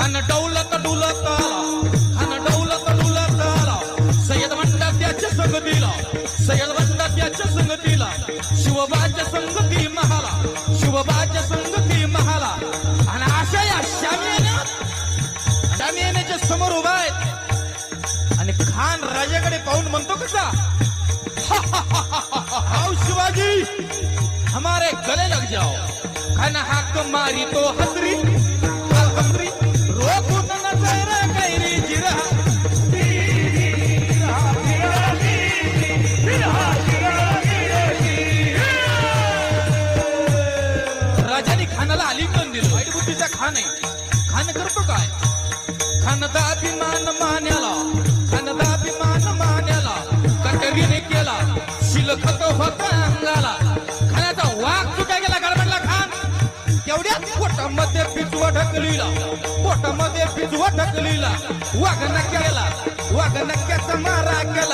खान डौलत डुलत आला, खान डौलत डुलत आला. सय्यद म्हणतात त्याच्या संगतीला, सय्यद म्हणतात त्याच्या संगतीला. शिवबाच्या संगती महाला, शिवबाच्या संगती महाला. आणि अशा या शामियान्याच्या समोर उभा आहेत आणि खान राजाकडे पाहून म्हणतो कसा, आओ शिवाजी हमारे गले लग जाओ. खान हाक मारी तो हसरी हसरी रोकून नजर कैरी जिरा. राजाने खानाला आलिंगन दिलं. वाईट बुद्धीचा खान आहे. खान करतो काय, खानदा अभिमान मान्याला, खानदा अभिमान मान्याला कटरीने केला शिलखत होता अंगाला. खानाचा वाघ कुठे गेला गडबडला खान. तेवढ्यात पोटामध्ये पिचवा ढकलीला, पोटामध्ये पिचवा ढकलीला. वाघ नक्क्याला, वाघ नक्क्याचा मारा केला.